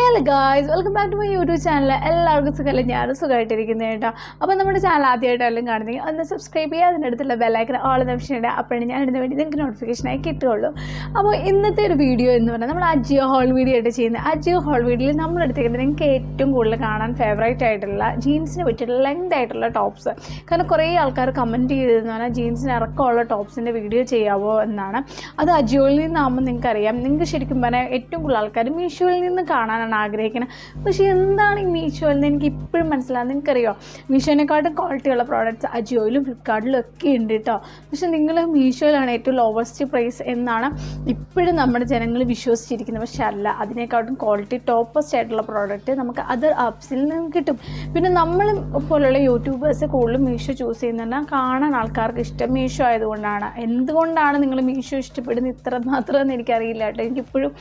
Hello guys, welcome back to my YouTube channel. എല്ലാവർക്കും സുഖമല്ലേ? ഞാനും സുഖമായിട്ടിരിക്കുന്നത് കേട്ടോ. അപ്പോൾ നമ്മുടെ ചാനൽ ആദ്യമായിട്ടെല്ലാം കാണുന്നെങ്കിൽ ഒന്ന് സബ്സ്ക്രൈബ് ചെയ്യുക, അതിനടുത്തുള്ള ബെല്ലൈക്കൺ ഓൾ എന്ന ഓപ്ഷൻ ഇടുക. അപ്പോഴാണ് ഞാൻ ഇടുന്ന വേണ്ടി നിങ്ങൾക്ക് നോട്ടിഫിക്കേഷനായി കിട്ടുകയുള്ളൂ. അപ്പോൾ ഇന്നത്തെ ഒരു വീഡിയോ എന്ന് പറഞ്ഞാൽ നമ്മൾ അജിയോ ഹോൾ വീഡിയോ ആയിട്ട് ചെയ്യുന്നത്. അജിയോ ഹോൾ വീഡിയോയിൽ നമ്മൾ എടുത്തേക്കുന്നത് നിങ്ങൾക്ക് ഏറ്റവും കൂടുതൽ കാണാൻ ഫേവറേറ്റ് ആയിട്ടുള്ള ജീൻസിന് പറ്റിയിട്ടുള്ള ലെങ്ത് ആയിട്ടുള്ള ടോപ്സ്. കാരണം കുറേ ആൾക്കാർ കമൻറ്റ് ചെയ്തതെന്ന് പറഞ്ഞാൽ ജീൻസിന് ഇറക്കമുള്ള ടോപ്സിൻ്റെ വീഡിയോ ചെയ്യാവോ എന്നാണ്. അത് അജിയോയിൽ നിന്നാകുമ്പോൾ നിങ്ങൾക്കറിയാം, നിങ്ങൾക്ക് ശരിക്കും പറഞ്ഞാൽ ഏറ്റവും കൂടുതൽ ആൾക്കാർ മീഷോയിൽ നിന്ന് കാണാനാണ് ആഗ്രഹിക്കുന്നത്. പക്ഷേ എന്താണ് ഈ മീഷോയിൽ നിന്ന് എനിക്ക് ഇപ്പോഴും മനസ്സിലാകും. നിങ്ങൾക്കറിയോ, മീഷോനെക്കാട്ടും ക്വാളിറ്റിയുള്ള പ്രോഡക്റ്റ്സ് അജിയോയിലും ഫ്ലിപ്കാർട്ടിലും ഒക്കെ ഉണ്ട് കേട്ടോ. പക്ഷേ നിങ്ങൾ മീഷോയിലാണ് ഏറ്റവും ലോവസ്റ്റ് പ്രൈസ് എന്നാണ് ഇപ്പോഴും നമ്മുടെ ജനങ്ങൾ വിശ്വസിച്ചിരിക്കുന്നത്. പക്ഷേ അല്ല, അതിനേക്കാട്ടും ക്വാളിറ്റി ടോപ്പസ്റ്റ് ആയിട്ടുള്ള പ്രോഡക്റ്റ് നമുക്ക് അതർ ആപ്സിൽ നിന്ന് കിട്ടും. പിന്നെ നമ്മൾ പോലുള്ള യൂട്യൂബേഴ്സ് കൂടുതലും മീഷോ ചൂസ് ചെയ്യുന്നതിനാൽ കാണാൻ ആൾക്കാർക്ക് ഇഷ്ടം മീഷോ ആയതുകൊണ്ടാണ്. എന്തുകൊണ്ടാണ് നിങ്ങൾ മീഷോ ഇഷ്ടപ്പെടുന്നത് ഇത്ര മാത്രമെന്ന് എനിക്കറിയില്ല കേട്ടോ. എനിക്കിപ്പോഴും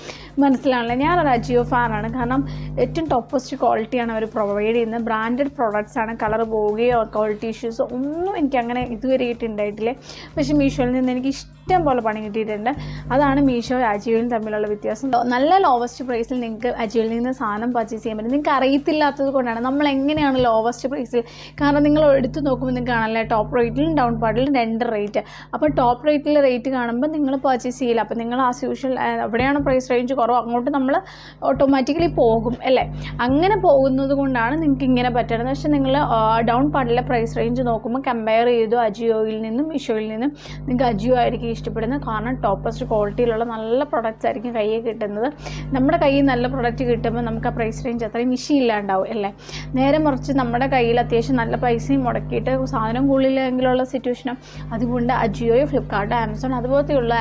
മനസ്സിലാവില്ല. ഞാനൊരു അജിയോ ഫാനാണ്. കാരണം ഏറ്റവും ടോപ്പസ്റ്റ് ക്വാളിറ്റിയാണ് അവർ പ്രൊവൈഡ് ചെയ്യുന്നത്. ബ്രാൻഡഡ് പ്രോഡക്റ്റ്സാണ്. കളർ പോവുകയോ ക്വാളിറ്റി ഇഷ്യൂസോ ഒന്നും എനിക്കങ്ങനെ ഇതുവരെയായിട്ട് ഉണ്ടായിട്ടില്ല. പക്ഷേ മീഷോയിൽ നിന്ന് എനിക്ക് ഇഷ്ടം പോലെ പണി കിട്ടിയിട്ടുണ്ട്. അതാണ് മീഷോ അജിയോയും തമ്മിലുള്ള വ്യത്യാസം. നല്ല ലോവസ്റ്റ് പ്രൈസിൽ നിങ്ങൾക്ക് അജിയോയിൽ നിന്ന് സാധനം പർച്ചേസ് ചെയ്യാൻ പറ്റും. നിങ്ങൾക്ക് അറിയത്തില്ലാത്തത് കൊണ്ടാണ് നമ്മൾ എങ്ങനെയാണ് ലോവസ്റ്റ് പ്രൈസിൽ. കാരണം നിങ്ങൾ എടുത്ത് നോക്കുമ്പോൾ നിങ്ങൾക്ക് കാണാനല്ലേ ടോപ്പ് റേറ്റിലും ഡൗൺ പാർട്ടിലും രണ്ട് റേറ്റ്. അപ്പോൾ ടോപ്പ് റേറ്റിലെ റേറ്റ് കാണുമ്പോൾ നിങ്ങൾ പർച്ചേസ് ചെയ്യില്ല. അപ്പോൾ നിങ്ങൾ ആസ് യൂഷ്വൽ എവിടെയാണ് പ്രൈസ് റേഞ്ച് കുറവ് അങ്ങോട്ട് നമ്മൾ ഓട്ടോമാറ്റിക്കലി പോകും അല്ലേ. അങ്ങനെ പോകുന്നത് കൊണ്ടാണ് നിങ്ങൾക്ക് ഇങ്ങനെ പറ്റുന്നത്. പക്ഷേ നിങ്ങൾ ഡൗൺ പാർട്ടിലെ പ്രൈസ് റേഞ്ച് നോക്കുമ്പോൾ കമ്പയർ ചെയ്തു അജിയോയിൽ നിന്നും മീഷോയിൽ നിന്നും നിങ്ങൾക്ക് അജിയോ ആയിരിക്കും ഇഷ്ടപ്പെടുന്നത്. കാരണം ടോപ്പസ്റ്റ് ക്വാളിറ്റിയിലുള്ള നല്ല പ്രൊഡക്റ്റ്സ് ആയിരിക്കും കയ്യിൽ കിട്ടുന്നത്. നമ്മുടെ കയ്യിൽ നല്ല പ്രൊഡക്റ്റ് കിട്ടുമ്പോൾ നമുക്ക് ആ പ്രൈസ് റേഞ്ച് അത്രയും വിഷയമില്ലാണ്ടാവും അല്ലേ. നേരെ മറിച്ച് നമ്മുടെ കയ്യിൽ അത്യാവശ്യം നല്ല പൈസയും മുടക്കിയിട്ട് സാധനം കൂടുതലെങ്കിലുള്ള സിറ്റുവേഷനും. അതുകൊണ്ട് അജിയോ, ഫ്ലിപ്കാർട്ട്, ആമസോൺ അതുപോലത്തെയുള്ള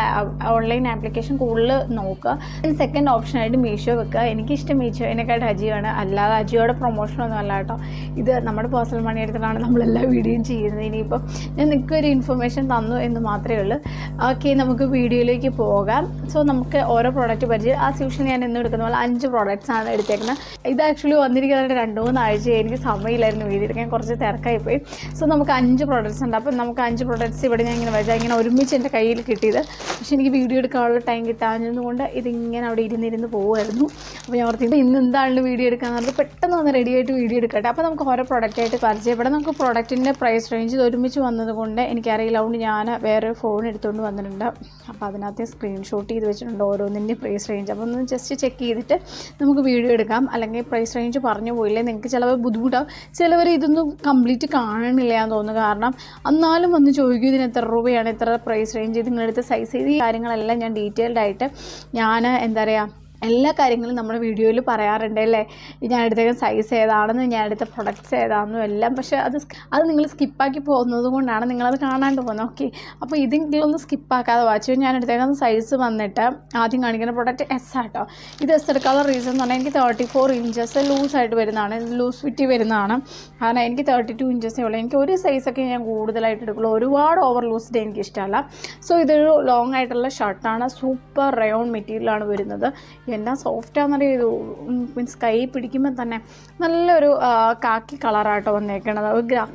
ഓൺലൈൻ ആപ്ലിക്കേഷൻ കൂടുതൽ നോക്കുക. സെക്കൻഡ് ഓപ്ഷനായിട്ട് മീഷോ വെക്കുക. എനിക്കിഷ്ടം മീഷോയിനെക്കാട്ട് അജിയോ ആണ്. അല്ലാതെ അജിയോയുടെ പ്രൊമോഷനൊന്നും അല്ല കേട്ടോ. ഇത് നമ്മുടെ പേഴ്സണൽ മണി എടുത്തിട്ടാണ് നമ്മളെല്ലാ വീഡിയോയും ചെയ്യുന്നത്. ഇനിയിപ്പോൾ ഞാൻ നിങ്ങൾക്കൊരു ഇൻഫർമേഷൻ തന്നു എന്ന് മാത്രമേ ഉള്ളൂ. ഓക്കെ, നമുക്ക് വീഡിയോയിലേക്ക് പോകാം. സോ നമുക്ക് ഓരോ പ്രോഡക്റ്റ് പരിചയം. ആ സ്യൂഷൻ ഞാൻ ഇന്ന് എടുക്കുന്ന പോലെ 5 പ്രോഡക്റ്റ്സ് ആണ് എടുത്തേക്കുന്നത്. ഇത് ആക്ച്വലി വന്നിരിക്കുന്നത് 2-3 ആഴ്ച എനിക്ക് സമയമില്ലായിരുന്നു വീഡിയോ എടുക്കാൻ, കുറച്ച് തിരക്കായിപ്പോയി. സോ നമുക്ക് 5 പ്രോഡക്റ്റ്സ് ഉണ്ട്. അപ്പം നമുക്ക് 5 പ്രോഡക്റ്റ്സ് ഇവിടെ ഞാൻ ഇങ്ങനെ വെച്ചാൽ ഇങ്ങനെ ഒരുമിച്ച് എൻ്റെ കയ്യിൽ കിട്ടിയത്. പക്ഷേ എനിക്ക് വീഡിയോ എടുക്കാനുള്ള ടൈം കിട്ടാഞ്ഞതുകൊണ്ട് ഇതിങ്ങനെ അവിടെ ഇരുന്നിരുന്ന് പോകുമായിരുന്നു. അപ്പോൾ ഞാൻ ഓർത്തിട്ട് ഇന്ന് എന്താണ് വീഡിയോ എടുക്കാമെന്ന് പറഞ്ഞാൽ പെട്ടെന്ന് വന്ന് റെഡി ആയിട്ട് വീഡിയോ എടുക്കട്ടെ. അപ്പോൾ നമുക്ക് ഓരോ പ്രോഡക്റ്റായിട്ട് പരിചയപ്പെടാം. നമുക്ക് പ്രോഡക്റ്റിൻ്റെ പ്രൈസ് റേഞ്ച് ഒരുമിച്ച് വന്നതുകൊണ്ട് എനിക്കറിയില്ല. അതുകൊണ്ട് ഞാൻ വേറെ ഫോൺ എടുത്തുകൊണ്ട് വന്നിട്ടുണ്ട്. അപ്പോൾ അതിനകത്ത് സ്ക്രീൻഷോട്ട് ചെയ്ത് വെച്ചിട്ടുണ്ട് ഓരോന്നിൻ്റെ പ്രൈസ് റേഞ്ച്. അപ്പോൾ ഒന്ന് ജസ്റ്റ് ചെക്ക് ചെയ്തിട്ട് നമുക്ക് വീഡിയോ എടുക്കാം. അല്ലെങ്കിൽ പ്രൈസ് റേഞ്ച് പറഞ്ഞു പോയില്ലേ നിങ്ങൾക്ക് ചിലപ്പോൾ ബുദ്ധിമുട്ടാവും. ചിലവർ ഇതൊന്നും കംപ്ലീറ്റ് കാണണില്ല എന്ന് തോന്നുന്നു. കാരണം എന്നാലും വന്ന് ചോദിക്കും ഇതിന് എത്ര രൂപയാണ്, എത്ര പ്രൈസ് റേഞ്ച്, നിങ്ങളെടുത്ത സൈസ്, ഇത് ഈ കാര്യങ്ങളെല്ലാം ഞാൻ ഡീറ്റെയിൽഡ് ആയിട്ട് ഞാൻ എന്താ പറയുക എല്ലാ കാര്യങ്ങളും നമ്മുടെ വീഡിയോയിൽ പറയാറുണ്ട് അല്ലേ. ഞാൻ എടുത്ത സൈസ് ഏതാണെന്ന്, ഞാൻ എടുത്ത പ്രൊഡക്ട്സ് ഏതാണെന്നും എല്ലാം. പക്ഷേ അത് നിങ്ങൾ സ്കിപ്പാക്കി പോകുന്നത് കൊണ്ടാണ് നിങ്ങളത് കാണാണ്ട് പോകുന്നത്. ഓക്കെ, അപ്പോൾ ഇതിലൊന്ന് സ്കിപ്പാക്കാതെ വായിച്ചു. ഞാൻ എടുത്തേക്കുന്ന സൈസ് വന്നിട്ട് ആദ്യം കാണിക്കുന്ന പ്രൊഡക്റ്റ് എസ് ആട്ടോ. ഇത് എസ് എടുക്കാനുള്ള റീസൺ എന്ന് പറഞ്ഞാൽ എനിക്ക് 34 ഇഞ്ചസ് ലൂസായിട്ട് വരുന്നതാണ്, ലൂസ് ഫിറ്റ് വരുന്നതാണ്. കാരണം എനിക്ക് 32 ഇഞ്ചസേ ഉള്ളൂ. എനിക്ക് ഒരു സൈസൊക്കെ ഞാൻ കൂടുതലായിട്ട് എടുക്കുള്ളൂ. ഒരുപാട് ഓവർ ലൂസ്ഡ് എനിക്ക് ഇഷ്ടമല്ല. സോ ഇതൊരു ലോങ് ആയിട്ടുള്ള ഷർട്ടാണ്. സൂപ്പർ റയോൺ മെറ്റീരിയലാണ് വരുന്നത്. എന്നാ സോഫ്റ്റാണെന്നറിയാം. ഇത് മീൻസ് കൈ പിടിക്കുമ്പോൾ തന്നെ നല്ലൊരു കാക്കി കളറാട്ടോ വന്നേക്കണത്.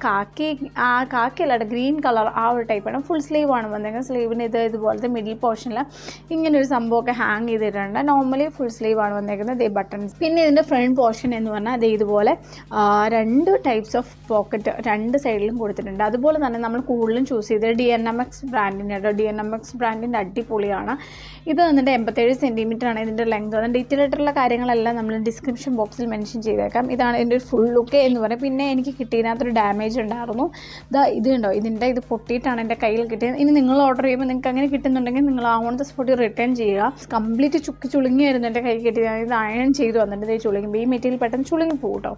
കാക്കിയല്ലാട്ടോ, ഗ്രീൻ കളർ ആ ഒരു ടൈപ്പാണ്. ഫുൾ സ്ലീവാണ് വന്നേക്കുന്നത്. സ്ലീവിന് ഇതുപോലത്തെ മിഡിൽ പോർഷനിൽ ഇങ്ങനൊരു സംഭവമൊക്കെ ഹാങ് ചെയ്തിട്ടുണ്ട്. നോർമലി ഫുൾ സ്ലീവാണ് വന്നേക്കുന്നത്. ഇതേ ബട്ടൺസ്. പിന്നെ ഇതിൻ്റെ ഫ്രണ്ട് പോർഷൻ എന്ന് പറഞ്ഞാൽ അതേ ഇതുപോലെ 2 ടൈപ്സ് ഓഫ് പോക്കറ്റ് 2 സൈഡിലും കൊടുത്തിട്ടുണ്ട്. അതുപോലെ തന്നെ നമ്മൾ കൂടുതലും ചൂസ് ചെയ്തത് DNMX ബ്രാൻഡിൻ്റെ കേട്ടോ. DNMX ബ്രാൻഡിൻ്റെ അടിപൊളിയാണ്. ഇത് വന്നിട്ട് 87 സെൻറ്റിമീറ്ററാണ് ഇതിൻ്റെ ലെങ്ത്. ഡീറ്റെയിൽ ആയിട്ടുള്ള കാര്യങ്ങളെല്ലാം നമ്മൾ ഡിസ്ക്രിപ്ഷൻ ബോക്സിൽ മെൻഷൻ ചെയ്തേക്കാം. ഇതാണ് എൻ്റെ ഒരു ഫുൾ ലുക്ക് എന്ന് പറയും. പിന്നെ എനിക്ക് കിട്ടിയതിനകത്തൊരു ഡാമേജ് ഉണ്ടായിരുന്നു. ഇത് കണ്ടോ, ഇത് പൊട്ടിയിട്ടാണ് എൻ്റെ കയ്യിൽ കിട്ടിയത്. ഇനി നിങ്ങൾ ഓർഡർ ചെയ്യുമ്പോൾ നിങ്ങൾക്ക് അങ്ങനെ കിട്ടുന്നുണ്ടെങ്കിൽ നിങ്ങൾ ഓൺ ദ സ്പോട്ട് റിട്ടേൺ ചെയ്യുക. കംപ്ലീറ്റ് ചുളുങ്ങിയായിരുന്നു എൻ്റെ കൈ കിട്ടിയത്. ഇത് അയൺ ചെയ്തു വന്നിട്ട് ഇത് ചുളുങ്ങുമ്പോൾ ഈ മെറ്റീരിയൽ പെട്ടെന്ന് ചുളുങ്ങി പോകും കേട്ടോ.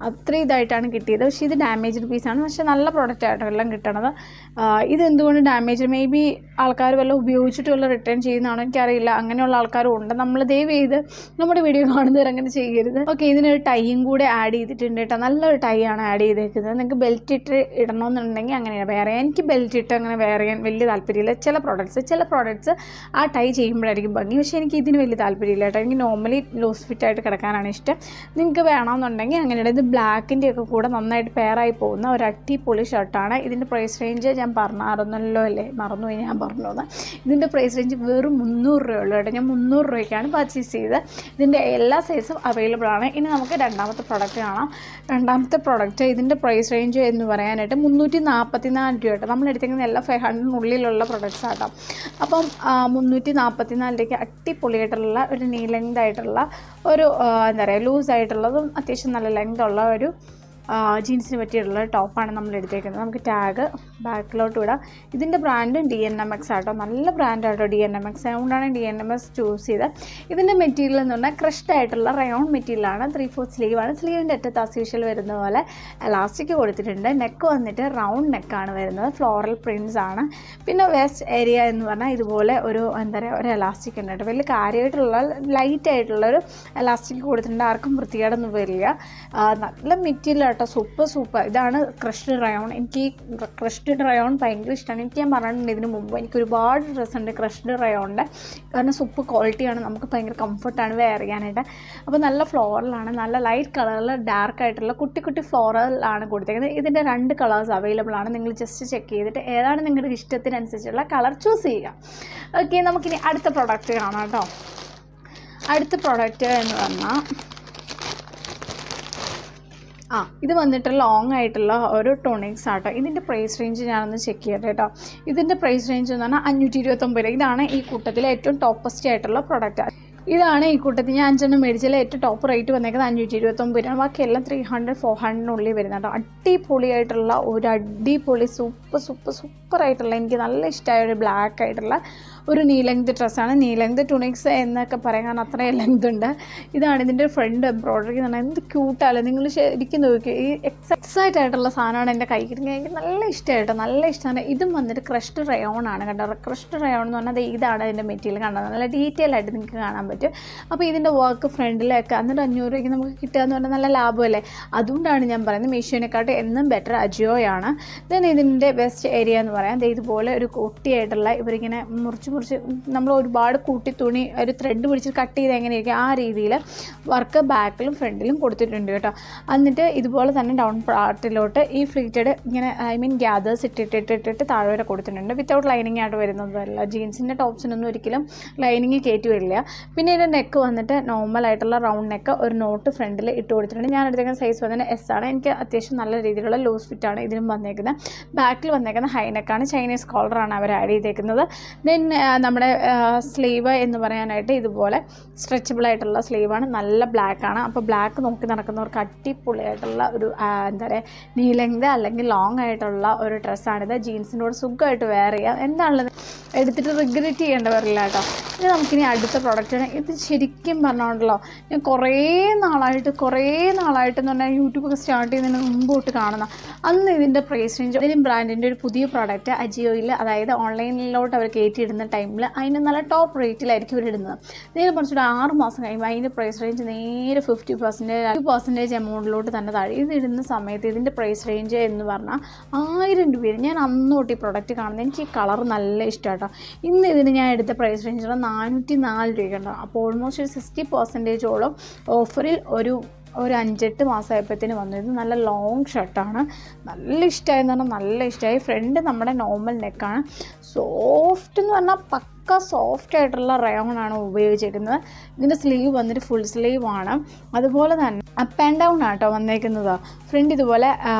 അത്രയും ഇതായിട്ടാണ് കിട്ടിയത്. പക്ഷേ ഇത് ഡാമേജ്ഡ് പീസാണ്. പക്ഷേ നല്ല പ്രോഡക്റ്റ് ആയിട്ടോ എല്ലാം കിട്ടണത്. ഇതെന്തുകൊണ്ട് ഡാമേജ്, മേ ബി ആൾക്കാർ വല്ല ഉപയോഗിച്ചിട്ട് വല്ല റിട്ടേൺ ചെയ്യുന്നതാണോ എനിക്കറിയില്ല. അങ്ങനെയുള്ള ആൾക്കാരും ഉണ്ട്. നമ്മൾ ദയവ് ചെയ്ത് നമ്മുടെ വീഡിയോ കാണുന്നവർ അങ്ങനെ ചെയ്യരുത്. ഓക്കെ, ഇതിനൊരു ടൈയും കൂടെ ആഡ് ചെയ്തിട്ടുണ്ട് കേട്ടോ. നല്ലൊരു ടൈ ആണ് ആഡ് ചെയ്തേക്കുന്നത്. നിങ്ങൾക്ക് ബെൽറ്റ് ഇട്ട് ഇടണമെന്നുണ്ടെങ്കിൽ അങ്ങനെയാണ്. വേറെ എനിക്ക് ബെൽറ്റ് ഇട്ട് അങ്ങനെ വേറെ ചെയ്യാൻ വലിയ താല്പര്യമില്ല. ചില പ്രോഡക്ട്സ് ആ ടൈ ചെയ്യുമ്പോഴായിരിക്കും ഭംഗി. പക്ഷേ എനിക്ക് ഇതിന് വലിയ താല്പര്യമില്ല കേട്ടോ. എനിക്ക് നോർമലി ലൂസ് ഫിറ്റായിട്ട് കിടക്കാനാണ് ഇഷ്ടം. നിങ്ങൾക്ക് വേണമെന്നുണ്ടെങ്കിൽ അങ്ങനെയാണ്. ഇത് ബ്ലാക്കിൻ്റെയൊക്കെ കൂടെ നന്നായിട്ട് പെയറായി പോകുന്ന ഒരു അടിപൊളി ഷർട്ടാണ്. ഇതിൻ്റെ പ്രൈസ് റേഞ്ച് ഞാൻ പറഞ്ഞായിരുന്നല്ലോ അല്ലേ, മറന്നുപോയി ഞാൻ പറഞ്ഞു. ഇതിൻ്റെ പ്രൈസ് റേഞ്ച് വെറും 300 രൂപയുള്ളൂ കേട്ടോ. ഞാൻ 300 രൂപയ്ക്കാണ് പർച്ചേസ് പർച്ചേസ് ചെയ്ത്. ഇതിൻ്റെ എല്ലാ സൈസും അവൈലബിൾ ആണ്. ഇനി നമുക്ക് രണ്ടാമത്തെ പ്രൊഡക്റ്റ് കാണാം. രണ്ടാമത്തെ പ്രൊഡക്റ്റ് ഇതിൻ്റെ പ്രൈസ് റേഞ്ച് എന്ന് പറയാനായിട്ട് 344 രൂപ കേട്ടോ. നമ്മൾ എടുത്തിരിക്കുന്ന എല്ലാ 500-നുള്ളിലുള്ള പ്രൊഡക്ട്സ് ആട്ടോ. അപ്പം 344 അടിപൊളിയായിട്ടുള്ള ഒരു നീ ലെങ്ത് ആയിട്ടുള്ള ഒരു എന്താ പറയുക ലൂസായിട്ടുള്ളതും അത്യാവശ്യം നല്ല ലെങ്ത് ഉള്ള ഒരു ജീൻസിന് പറ്റിയിട്ടുള്ള ടോപ്പാണ് നമ്മൾ എടുത്തേക്കുന്നത്. നമുക്ക് ടാഗ് ബാക്കിലോട്ട് വിടാം. ഇതിൻ്റെ ബ്രാൻഡ് DNMX ആട്ടോ. നല്ല ബ്രാൻഡാട്ടോ DNMX. അതുകൊണ്ടാണ് DNMX ചൂസ് ചെയ്തത്. ഇതിൻ്റെ മെറ്റീരിയൽ എന്ന് പറഞ്ഞാൽ ക്രഷ്ഡ് ആയിട്ടുള്ള റയോൺ മെറ്റീരിയലാണ്. 3/4 സ്ലീവാണ്. സ്ലീവിൻ്റെ അറ്റത്ത് ആസ് യൂഷ്വൽ വരുന്ന പോലെ എലാസ്റ്റിക് കൊടുത്തിട്ടുണ്ട്. നെക്ക് വന്നിട്ട് റൗണ്ട് നെക്കാണ് വരുന്നത്. ഫ്ലോറൽ പ്രിൻറ്റ്സ് ആണ്. പിന്നെ വെസ്റ്റ് ഏരിയ എന്ന് പറഞ്ഞാൽ ഇതുപോലെ ഒരു എന്താ പറയുക ഒരു എലാസ്റ്റിക് ഉണ്ട് കേട്ടോ. വലിയ കാര്യമായിട്ടുള്ള ലൈറ്റ് ആയിട്ടുള്ളൊരു എലാസ്റ്റിക് കൊടുത്തിട്ടുണ്ട്. ആർക്കും വൃത്തികേടൊന്നും വരില്ല. നല്ല മെറ്റീരിയൽ ആട്ടോ. സൂപ്പർ. ഇതാണ് ക്രഷ്ഡ് റയോൺ. എനിക്ക് ഈ ക്രഷ്ഡ് റയോൺ ഭയങ്കര ഇഷ്ടമാണ്. എനിക്ക് ഞാൻ പറഞ്ഞിട്ടുണ്ട് ഇതിന് മുമ്പ് എനിക്ക് ഒരുപാട് ഡ്രസ്സ് ഉണ്ട് ക്രഷ്ഡ് റയോണിൻ്റെ. കാരണം സൂപ്പർ ക്വാളിറ്റിയാണ്. നമുക്ക് ഭയങ്കര കംഫർട്ടാണ് വെയർ ചെയ്യാനായിട്ട്. അപ്പോൾ നല്ല ഫ്ലോറലാണ്. നല്ല ലൈറ്റ് കളറിൽ ഡാർക്ക് ആയിട്ടുള്ള കുട്ടി ഫ്ലോറലാണ് കൊടുത്തേക്കുന്നത്. ഇതിൻ്റെ 2 കളേഴ്സ് അവൈലബിൾ ആണ്. നിങ്ങൾ ജസ്റ്റ് ചെക്ക് ചെയ്തിട്ട് ഏതാണ് നിങ്ങളുടെ ഇഷ്ടത്തിനനുസരിച്ചുള്ള കളർ ചൂസ് ചെയ്യുക. ഓക്കെ, നമുക്കിനി അടുത്ത പ്രൊഡക്റ്റ് കാണാം കേട്ടോ. അടുത്ത പ്രൊഡക്റ്റ് എന്ന് പറഞ്ഞാൽ ഇത് വന്നിട്ട് ലോങ് ആയിട്ടുള്ള ഒരു ടോണിക്സ് ആട്ടോ. ഇതിൻ്റെ പ്രൈസ് റേഞ്ച് ഞാനൊന്ന് ചെക്ക് ചെയ്യട്ടെ കേട്ടോ. ഇതിൻ്റെ പ്രൈസ് റേഞ്ച് എന്ന് പറഞ്ഞാൽ 529 രൂപ. ഇതാണ് ഈ കൂട്ടത്തിലെ ഏറ്റവും ടോപ്പസ്റ്റ് ആയിട്ടുള്ള പ്രൊഡക്റ്റ്. ഇതാണ് ഈ കൂട്ടത്തിൽ ഞാൻ 5 മേടിച്ചാൽ ഏറ്റവും ടോപ്പ് റേറ്റ് വന്നേക്കുന്നത് 529 രൂപ. ബാക്കിയെല്ലാം 300-400-നുള്ളിൽ വരുന്ന കേട്ടോ. അടിപൊളിയായിട്ടുള്ള ഒരു അടിപൊളി സൂപ്പറായിട്ടുള്ള എനിക്ക് നല്ല ഇഷ്ടമായ ഒരു ബ്ലാക്ക് ആയിട്ടുള്ള ഒരു നീ ലെങ്ത് ഡ്രസ്സാണ്. നീ ലെങ്ത് ടുണിക്സ് എന്നൊക്കെ പറയാൻ കാരണം അത്രയും ലെങ്ത് ഉണ്ട്. ഇതാണ് ഇതിൻ്റെ ഫ്രണ്ട് എംബ്രോയ്ഡറി എന്ന് പറഞ്ഞാൽ എന്ത് ക്യൂട്ടാണ്. നിങ്ങൾ ശരിക്കും നോക്കി ഈ എക്സൈറ്റ് ആയിട്ടുള്ള സാധനമാണ് എൻ്റെ കൈ കിട്ടുന്നത്. എനിക്ക് നല്ല ഇഷ്ടമായിട്ടോ. നല്ല ഇഷ്ടമാണ്. ഇതും വന്നിട്ട് ക്രഷ്ഡ് റയോൺ ആണ് കേട്ടോ. ക്രഷ്ഡ് റയോൺ എന്ന് പറഞ്ഞാൽ ഇതാണ് ഇതിൻ്റെ മെറ്റീരിയൽ കണ്ടത്. നല്ല ഡീറ്റെയിൽ ആയിട്ട് നിങ്ങൾക്ക് കാണാൻ പറ്റും. അപ്പോൾ ഇതിൻ്റെ വർക്ക് ഫ്രണ്ടിലൊക്കെ എന്നിട്ട് 500 രൂപയ്ക്ക് നമുക്ക് കിട്ടുക എന്ന് പറഞ്ഞാൽ നല്ല ലാഭമല്ലേ. അതുകൊണ്ടാണ് ഞാൻ പറയുന്നത് മീഷോനെക്കാട്ട് എന്നും ബെറ്റർ അജിയോയാണ്. ദെൻ ഇതിൻ്റെ ബെസ്റ്റ് ഏരിയ എന്ന് പറയാം ഇതുപോലെ ഒരു കുട്ടിയായിട്ടുള്ള ഇവരിങ്ങനെ മുറിച്ച് നമ്മൾ ഒരുപാട് കൂട്ടി തുണി ഒരു ത്രെഡ് പിടിച്ച് കട്ട് ചെയ്ത് എങ്ങനെയൊക്കെ ആ രീതിയിൽ വർക്ക് ബാക്കിലും ഫ്രണ്ടിലും കൊടുത്തിട്ടുണ്ട് കേട്ടോ. എന്നിട്ട് ഇതുപോലെ തന്നെ ഡൗൺ പാർട്ടിലോട്ട് ഈ ഫ്ലീറ്റഡ് ഇങ്ങനെ ഗ്യാദേഴ്സ് ഇട്ടിട്ട് താഴെ വരെ കൊടുത്തിട്ടുണ്ട്. വിത്തൗട്ട് ലൈനിങ് ആയിട്ട് വരുന്നതല്ല. ജീൻസിൻ്റെ ടോപ്സിനൊന്നും ഒരിക്കലും ലൈനിങ് കയറ്റി വരില്ല. പിന്നെ ഇതിൻ്റെ നെക്ക് വന്നിട്ട് നോർമൽ ആയിട്ടുള്ള റൗണ്ട് നെക്ക് ഒരു നോട്ട് ഫ്രണ്ടിൽ ഇട്ട് കൊടുത്തിട്ടുണ്ട്. ഞാൻ എടുത്തേക്കുന്ന സൈസ് വന്നിട്ട് S ആണ്. എനിക്ക് അത്യാവശ്യം നല്ല രീതിയിലുള്ള ലൂസ് ഫിറ്റാണ് ഇതിനും വന്നേക്കുന്നത്. ബാക്കിൽ വന്നേക്കുന്ന ഹൈ നെക്കാണ്. ചൈനീസ് കോളറാണ് അവർ ആഡ് ചെയ്തേക്കുന്നത്. ദെൻ നമ്മുടെ സ്ലീവ് എന്ന് പറയാനായിട്ട് ഇതുപോലെ സ്ട്രെച്ചബിൾ ആയിട്ടുള്ള സ്ലീവാണ്. നല്ല ബ്ലാക്കാണ്. അപ്പോൾ ബ്ലാക്ക് നോക്കി നടക്കുന്നവർക്ക് അടിപൊളിയായിട്ടുള്ള ഒരു എന്താ പറയുക നീ ലെങ്ത് അല്ലെങ്കിൽ ലോങ് ആയിട്ടുള്ള ഒരു ഡ്രസ്സാണിത്. ജീൻസിൻ്റെ കൂടെ സുഖമായിട്ട് വെയർ ചെയ്യാം. എന്താണുള്ളത് എടുത്തിട്ട് റിഗ്രറ്റ് ചെയ്യേണ്ട വരില്ല കേട്ടോ. ഇനി നമുക്കിനി അടുത്ത പ്രൊഡക്റ്റാണ്. ഇത് ശരിക്കും പറഞ്ഞോണ്ടല്ലോ ഞാൻ കുറേ നാളായിട്ടെന്ന് പറഞ്ഞാൽ യൂട്യൂബൊക്കെ സ്റ്റാർട്ട് ചെയ്യുന്നതിന് മുമ്പ് തൊട്ട് കാണുന്ന അന്ന് ഇതിൻ്റെ പ്രൈസ് റേഞ്ച് ഇതിലും ബ്രാൻഡിൻ്റെ ഒരു പുതിയ പ്രോഡക്റ്റ് അജിയോയിൽ അതായത് ഓൺലൈനിലോട്ട് അവർ കയറ്റിയിടുന്ന ടൈമിൽ അതിന് നല്ല ടോപ്പ് റേറ്റിലായിരിക്കും ഇവരിടുന്നത്. നേരെ കുറച്ചൊരു 6 മാസം കഴിയുമ്പോൾ അതിൻ്റെ പ്രൈസ് റേഞ്ച് നേരെ 50% എമൗണ്ടിലോട്ട് തന്നെ താഴെ. ഇതിടുന്ന സമയത്ത് ഇതിൻ്റെ പ്രൈസ് റേഞ്ച് എന്ന് പറഞ്ഞാൽ 1000 രൂപയാണ്. ഞാൻ അന്ന് തൊട്ട് ഈ പ്രൊഡക്റ്റ് കാണുന്നത്. എനിക്ക് ഈ കളർ നല്ല ഇഷ്ടമാട്ടോ. ഇന്ന് ഇതിന് ഞാൻ എടുത്ത പ്രൈസ് റേഞ്ച് 404 രൂപയുണ്ടാവും. അപ്പോൾ ഓൾമോസ്റ്റ് ഒരു 60%ഓളം ഓഫറിൽ ഒരു 5-8 മാസമായപ്പോഴത്തേന് വന്നു. ഇത് നല്ല ലോങ് ഷർട്ടാണ്. നല്ല ഇഷ്ടമായെന്ന് പറഞ്ഞാൽ നല്ല ഇഷ്ടമായി. ഫ്രണ്ട് നമ്മുടെ നോർമൽ നെക്കാണ്. സോഫ്റ്റ് എന്ന് പറഞ്ഞാൽ പക്ക സോഫ്റ്റ് ആയിട്ടുള്ള റയോണാണ് ഉപയോഗിച്ചിരിക്കുന്നത്. ഇതിൻ്റെ സ്ലീവ് വന്നിട്ട് ഫുൾ സ്ലീവ് ആണ്. അതുപോലെ തന്നെ അപ്പ് ആൻഡ് ഡൗൺ ആട്ടോ വന്നേക്കുന്നത്. ഫ്രണ്ട് ഇതുപോലെ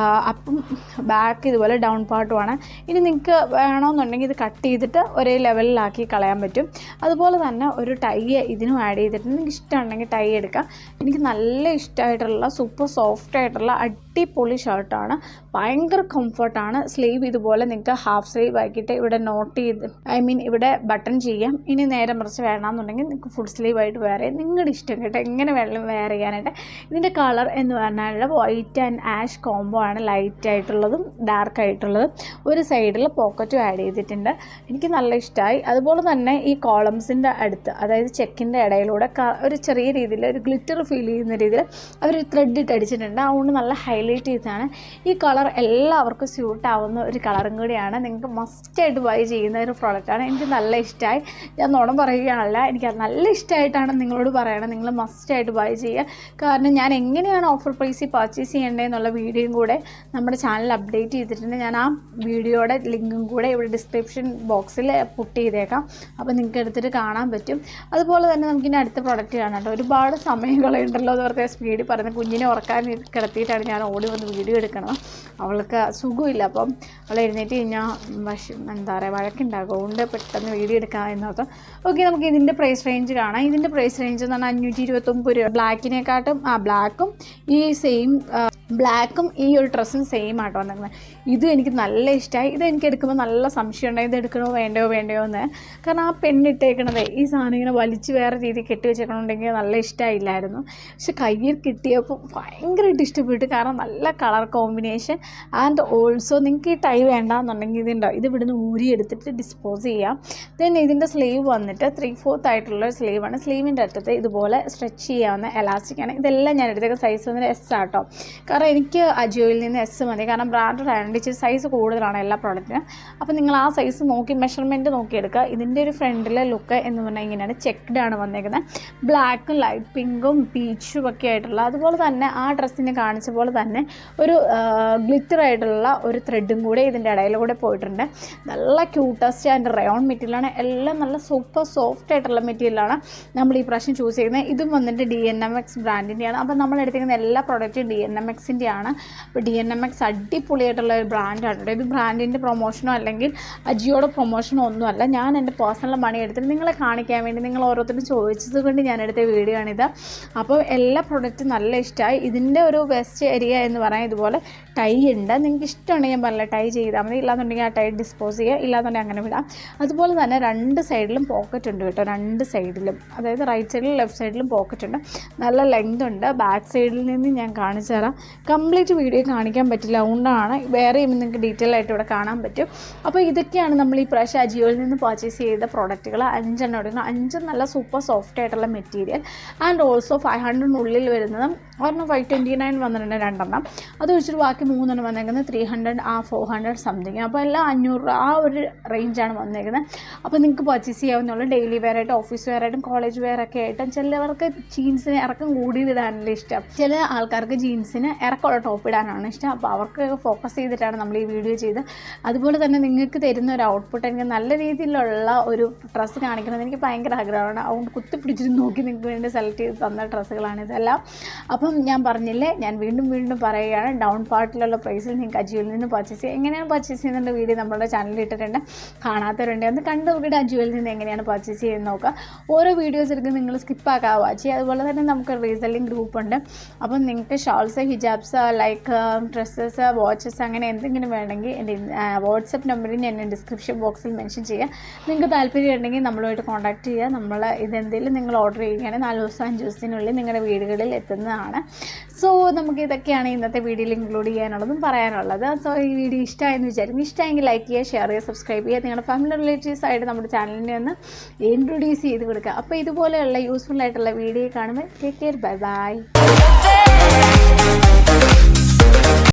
അപ്പും ബാക്ക് ഇതുപോലെ ഡൗൺ പാർട്ടുമാണ്. ഇനി നിങ്ങൾക്ക് വേണമെന്നുണ്ടെങ്കിൽ ഇത് കട്ട് ചെയ്തിട്ട് ഒരേ ലെവലിലാക്കി കളയാൻ പറ്റും. അതുപോലെ തന്നെ ഒരു ടൈ ഇതിനും ആഡ് ചെയ്തിട്ട് നിങ്ങൾക്ക് ഇഷ്ടമുണ്ടെങ്കിൽ ടൈ എടുക്കാം. എനിക്ക് നല്ല ഇഷ്ടമായിട്ടുള്ള സൂപ്പർ സോഫ്റ്റ് ആയിട്ടുള്ള അടിപൊളി ഷർട്ടാണ്. ഭയങ്കര കംഫർട്ടാണ്. സ്ലീവ് ഇതുപോലെ നിങ്ങൾക്ക് ഹാഫ് സ്ലീവ് ആക്കിയിട്ട് ഇവിടെ നോട്ട് ചെയ്ത് ഇവിടെ ബട്ടൺ ചെയ്യാം. ഇനി നേരെ മറിച്ച് വേണമെന്നുണ്ടെങ്കിൽ നിങ്ങൾക്ക് ഫുൾ സ്ലീവ് ആയിട്ട് വെയർ ചെയ്യാം. നിങ്ങളുടെ ഇഷ്ടം കേട്ടോ എങ്ങനെ വേണം വെയർ ചെയ്യാനായിട്ട്. ഇതിൻ്റെ കളർ എന്ന് പറഞ്ഞാൽ വൈറ്റ് ആൻഡ് ആഷ് കോംബോ ആണ്. ലൈറ്റ് ആയിട്ടുള്ളതും ഡാർക്ക് ആയിട്ടുള്ളതും. ഒരു സൈഡിൽ പോക്കറ്റും ആഡ് ചെയ്തിട്ടുണ്ട്. എനിക്ക് നല്ല ഇഷ്ടമായി. അതുപോലെ തന്നെ ഈ കോളംസിൻ്റെ അടുത്ത് അതായത് ചെക്കിൻ്റെ ഇടയിലൂടെ ഒരു ചെറിയ രീതിയിൽ ഒരു ഗ്ലിറ്റർ ഫീൽ ചെയ്യുന്ന രീതിയിൽ അവർ ത്രെഡ് ഇട്ട് അടിച്ചിട്ടുണ്ട്. അതുകൊണ്ട് നല്ല ഹൈ ഹൈലൈറ്റ് ചെയ്താണ്. ഈ കളർ എല്ലാവർക്കും സ്യൂട്ടാവുന്ന ഒരു കളറും കൂടിയാണ്. നിങ്ങൾക്ക് മസ്റ്റായിട്ട് ബൈ ചെയ്യുന്ന ഒരു പ്രോഡക്റ്റാണ്. എനിക്ക് നല്ല ഇഷ്ടമായി. ഞാൻ നുണ പറയുകയാണല്ല, എനിക്ക് നല്ല ഇഷ്ടമായിട്ടാണ് നിങ്ങളോട് പറയണം. നിങ്ങൾ മസ്റ്റായിട്ട് ബൈ ചെയ്യുക. കാരണം ഞാൻ എങ്ങനെയാണ് ഓഫർ പ്രൈസിൽ പർച്ചേസ് ചെയ്യേണ്ടതെന്നുള്ള വീഡിയോയും കൂടെ നമ്മുടെ ചാനൽ അപ്ഡേറ്റ് ചെയ്തിട്ടുണ്ട്. ഞാൻ ആ വീഡിയോയുടെ ലിങ്കും കൂടെ ഇവിടെ ഡിസ്ക്രിപ്ഷൻ ബോക്സിൽ പുട്ട് ചെയ്തേക്കാം. അപ്പോൾ നിങ്ങൾക്ക് എടുത്തിട്ട് കാണാൻ പറ്റും. അതുപോലെ തന്നെ നമുക്കിനി അടുത്ത പ്രോഡക്റ്റ് കാണാം കേട്ടോ. ഒരുപാട് സമയങ്ങളുണ്ടല്ലോ എന്ന് പറഞ്ഞാൽ സ്പീഡിൽ പറയുന്നത്. കുഞ്ഞിനെ ഉറക്കാൻ കിടത്തിയിട്ടാണ് ഞാൻ ഓടി വന്ന് വീഡിയോ എടുക്കണം. അവൾക്ക് സുഖമില്ല, അപ്പം അവൾ എഴുന്നേറ്റ് കഴിഞ്ഞാൽ എന്താ പറയുക വഴക്കുണ്ടാകും. അതുകൊണ്ട് പെട്ടെന്ന് വീഡിയോ എടുക്കാം എന്നോർത്ത്. ഓക്കെ, നമുക്ക് ഇതിൻ്റെ പ്രൈസ് റേഞ്ച് കാണാം. ഇതിൻ്റെ പ്രൈസ് റേഞ്ച് എന്ന് പറഞ്ഞാൽ 529 രൂപ. ബ്ലാക്കിനെക്കാട്ടും ബ്ലാക്കും ഈ സെയിം ബ്ലാക്കും ഈ ഒരു ഡ്രസ്സും സെയിം ആട്ടോ വന്നിരുന്നത്. ഇത് എനിക്ക് നല്ല ഇഷ്ടമായി. ഇത് എനിക്ക് എടുക്കുമ്പോൾ നല്ല സംശയം ഉണ്ടായി, ഇത് എടുക്കണോ വേണ്ടയോ എന്ന്. കാരണം ആ പെണ്ണിട്ടേക്കണതേ ഈ സാധനം ഇങ്ങനെ വലിച്ച് വേറെ രീതിയിൽ കെട്ടി വെച്ചേക്കണമെന്നുണ്ടെങ്കിൽ നല്ല ഇഷ്ടമായില്ലായിരുന്നു. പക്ഷെ കയ്യിൽ കിട്ടിയപ്പോൾ ഭയങ്കരമായിട്ട് ഇഷ്ടപ്പെട്ടു. കാരണം നല്ല കളർ കോമ്പിനേഷൻ. ആൻഡ് ഓൾസോ നിങ്ങൾക്ക് ഈ ടൈ വേണ്ടാന്നുണ്ടെങ്കിൽ ഇതുണ്ടോ, ഇത് ഇവിടുന്ന് ഊരി എടുത്തിട്ട് ഡിസ്പോസ് ചെയ്യാം. ദെൻ ഇതിൻ്റെ സ്ലീവ് വന്നിട്ട് 3/4 ആയിട്ടുള്ള സ്ലീവാണ്. സ്ലീവിൻ്റെ അറ്റത്ത് ഇതുപോലെ സ്ട്രെച്ച് ചെയ്യാവുന്ന എലാസ്റ്റിക്കാണ്. ഇതെല്ലാം ഞാൻ എടുത്തേക്ക് സൈസ് വന്നിട്ട് S ആട്ടോ. കാരണം എനിക്ക് അജിയോയിൽ നിന്ന് S മതി. കാരണം ബ്രാൻഡഡ് ആയതുകൊണ്ട് ഇച്ചിരി സൈസ് കൂടുതലാണ് എല്ലാ പ്രോഡക്റ്റിനും. അപ്പോൾ നിങ്ങൾ ആ സൈസ് നോക്കി മെഷർമെൻറ്റ് നോക്കിയെടുക്കുക. ഇതിൻ്റെ ഒരു ഫ്രണ്ടിലെ ലുക്ക് എന്ന് പറഞ്ഞാൽ ഇങ്ങനെയാണ്. ചെക്ക്ഡ് ആണ് വന്നേക്കുന്നത്. ബ്ലാക്കും ലൈറ്റ് പിങ്കും പീച്ചും ഒക്കെ ആയിട്ടുള്ള, അതുപോലെ തന്നെ ആ ഡ്രസ്സിന് കാണിച്ച പോലെ തന്നെ ഒരു ഗ്ലിറ്റർ ആയിട്ടുള്ള ഒരു ത്രെഡും കൂടെ ഇതിൻ്റെ ഇടയിലൂടെ പോയിട്ടുണ്ട്. നല്ല ക്യൂട്ടസ്റ്റ് ആൻഡ് റയോൺ മെറ്റീരിയലാണ്. എല്ലാം നല്ല സൂപ്പർ സോഫ്റ്റ് ആയിട്ടുള്ള മെറ്റീരിയലാണ് നമ്മൾ ഈ പ്രാവശ്യം ചൂസ് ചെയ്യുന്നത്. ഇതും വന്നിട്ട് DNMX ബ്രാൻഡിൻ്റെയാണ്. അപ്പോൾ നമ്മൾ എടുത്തിരിക്കുന്ന എല്ലാ പ്രോഡക്റ്റും DNMX ആണ്. അപ്പോൾ DNMX അടിപൊളിയായിട്ടുള്ള ഒരു ബ്രാൻഡാണ്. ഇത് ബ്രാൻഡിൻ്റെ പ്രൊമോഷനോ അല്ലെങ്കിൽ അജിയോയുടെ പ്രൊമോഷനോ ഒന്നുമല്ല. ഞാൻ എൻ്റെ പേഴ്സണൽ മണി എടുത്തിട്ട് നിങ്ങളെ കാണിക്കാൻ വേണ്ടി നിങ്ങൾ ഓരോരുത്തരും ചോദിച്ചത് കൊണ്ട് ഞാൻ എടുത്ത വീഡിയോ ആണിത്. അപ്പോൾ എല്ലാ പ്രോഡക്റ്റും നല്ല ഇഷ്ടമായി. ഇതിൻ്റെ ഒരു ബെസ്റ്റ് ഏരിയ എന്ന് പറയാൻ ഇതുപോലെ ടൈ ഉണ്ട്. നിങ്ങൾക്ക് ഇഷ്ടമുണ്ടെങ്കിൽ ഞാൻ പറഞ്ഞില്ല ടൈ ചെയ്താൽ മതി. ഇല്ലാന്നുണ്ടെങ്കിൽ ആ ടൈ ഡിസ്പോസ് ചെയ്യുക, ഇല്ലാന്നുണ്ടെങ്കിൽ അങ്ങനെ വിടാം. അതുപോലെ തന്നെ രണ്ട് സൈഡിലും പോക്കറ്റ് ഉണ്ട് കേട്ടോ. രണ്ട് സൈഡിലും, അതായത് റൈറ്റ് സൈഡിലും ലെഫ്റ്റ് സൈഡിലും പോക്കറ്റ് ഉണ്ട്. നല്ല ലെങ്ത് ഉണ്ട്. ബാക്ക് സൈഡിൽ നിന്ന് ഞാൻ കാണിച്ചു തരാം. കംപ്ലീറ്റ് വീഡിയോ കാണിക്കാൻ പറ്റില്ല, അതുകൊണ്ടാണ്. വേറെയും നിങ്ങൾക്ക് ഡീറ്റെയിൽ ആയിട്ട് ഇവിടെ കാണാൻ പറ്റും. അപ്പോൾ ഇതൊക്കെയാണ് നമ്മൾ ഈ പ്രാവശ്യം അജിയോയിൽ നിന്ന് പർച്ചേസ് ചെയ്ത പ്രോഡക്റ്റുകൾ. 5 എടുക്കണം. 5 നല്ല സൂപ്പർ സോഫ്റ്റ് ആയിട്ടുള്ള മെറ്റീരിയൽ. ആൻഡ് ഓൾസോ 500 വരുന്നതും ഒരെണ്ണം 529 വന്നിട്ടുണ്ട് 2 അത് വെച്ചിട്ട് ബാക്കി 3 വന്നേക്കുന്നത് 300 400 സംതിങ്. അപ്പോൾ എല്ലാം 500 ആ ഒരു റേഞ്ചാണ് വന്നേക്കുന്നത്. അപ്പോൾ നിങ്ങൾക്ക് പർച്ചേസ് ചെയ്യാവുന്നുള്ള ഡെയിലി വെയർ ആയിട്ട്, ഓഫീസ് വെയർ ആയിട്ടും, കോളേജ് വെയർ ഒക്കെ ആയിട്ടും. ചിലവർക്ക് ജീൻസിന് ഇറക്കം കൂടിയതിടാനല്ല ഇഷ്ടം. ചില ആൾക്കാർക്ക് ജീൻസിന് ഇറക്കമുള്ള ടോപ്പ് ഇടാനാണ് ഇഷ്ടം. അപ്പോൾ അവർക്ക് ഫോക്കസ് ചെയ്തിട്ടാണ് നമ്മൾ ഈ വീഡിയോ ചെയ്ത്. അതുപോലെ തന്നെ നിങ്ങൾക്ക് തരുന്ന ഒരു ഔട്ട്പുട്ട് എനിക്ക് നല്ല രീതിയിലുള്ള ഒരു ഡ്രസ്സ് കാണിക്കണമെന്ന് എനിക്ക് ഭയങ്കര ആഗ്രഹമാണ്. അതുകൊണ്ട് കുത്തിപ്പിടിച്ചിട്ട് നോക്കി നിങ്ങൾക്ക് വേണ്ടി സെലക്ട് ചെയ്ത് തന്ന ഡ്രസ്സുകളാണ് ഇതെല്ലാം. അപ്പം ഞാൻ പറഞ്ഞില്ലേ, ഞാൻ വീണ്ടും പറയുകയാണ്, ഡൗൺ പാർട്ടിലുള്ള പ്രൈസിൽ നിങ്ങൾക്ക് അജിയോയിൽ നിന്ന് പർച്ചേസ് ചെയ്യുക. എങ്ങനെയാണ് പർച്ചേസ് ചെയ്യുന്ന വീഡിയോ നമ്മുടെ ചാനലിൽ ഇട്ടിട്ടുണ്ട്. കാണാത്തവരുണ്ട് ഒന്ന് കണ്ടു നോക്കിയിട്ട് അജിയോയിൽ നിന്ന് എങ്ങനെയാണ് പർച്ചേസ് ചെയ്യുന്നത് നോക്കുക. ഓരോ വീഡിയോസ് എടുക്കുക, നിങ്ങൾ സ്കിപ്പാക്കാതെ വാച്ച് ചെയ്യുക. അതുപോലെ തന്നെ നമുക്ക് റീസെല്ലിംഗ് ഗ്രൂപ്പ് ഉണ്ട്. അപ്പം നിങ്ങൾക്ക് shawls, hijabs, like dresses, watches അങ്ങനെ എന്തെങ്കിലും വേണമെങ്കിൽ എൻ്റെ വാട്സപ്പ് നമ്പറിൽ ഞാൻ ഡിസ്ക്രിപ്ഷൻ ബോക്സിൽ മെൻഷൻ ചെയ്യാം. നിങ്ങൾക്ക് താല്പര്യം ഉണ്ടെങ്കിൽ നമ്മളുമായിട്ട് കോൺടാക്ട് ചെയ്യുക. നമ്മൾ ഇതെന്തെങ്കിലും നിങ്ങൾ ഓർഡർ ചെയ്യുകയാണെങ്കിൽ 4 ദിവസം 5 ദിവസത്തിനുള്ളിൽ നിങ്ങളുടെ വീടുകളിൽ എത്തുന്നതാണ്. സോ നമുക്ക് ഇതൊക്കെയാണ് ഇന്നത്തെ വീഡിയോയിൽ ഇൻക്ലൂഡ് ചെയ്യാനുള്ളതും പറയാനുള്ളത്. സോ ഈ വീഡിയോ ഇഷ്ടമായെന്ന് വിചാരിക്കും. ഇഷ്ടമെങ്കിൽ ലൈക്ക് ചെയ്യുക, ഷെയർ ചെയ്യുക, സബ്സ്ക്രൈബ് ചെയ്യുക. നിങ്ങളുടെ ഫാമിലി റിലേറ്റീവ്സ് ആയിട്ട് നമ്മുടെ ചാനലിനെ ഒന്ന് ഇൻട്രൊഡ്യൂസ് ചെയ്ത് കൊടുക്കുക. അപ്പോൾ ഇതുപോലെയുള്ള യൂസ്ഫുൾ ആയിട്ടുള്ള വീഡിയോ കാണുമ്പോൾ ടേക്ക് കെയർ, ബൈ ബൈ.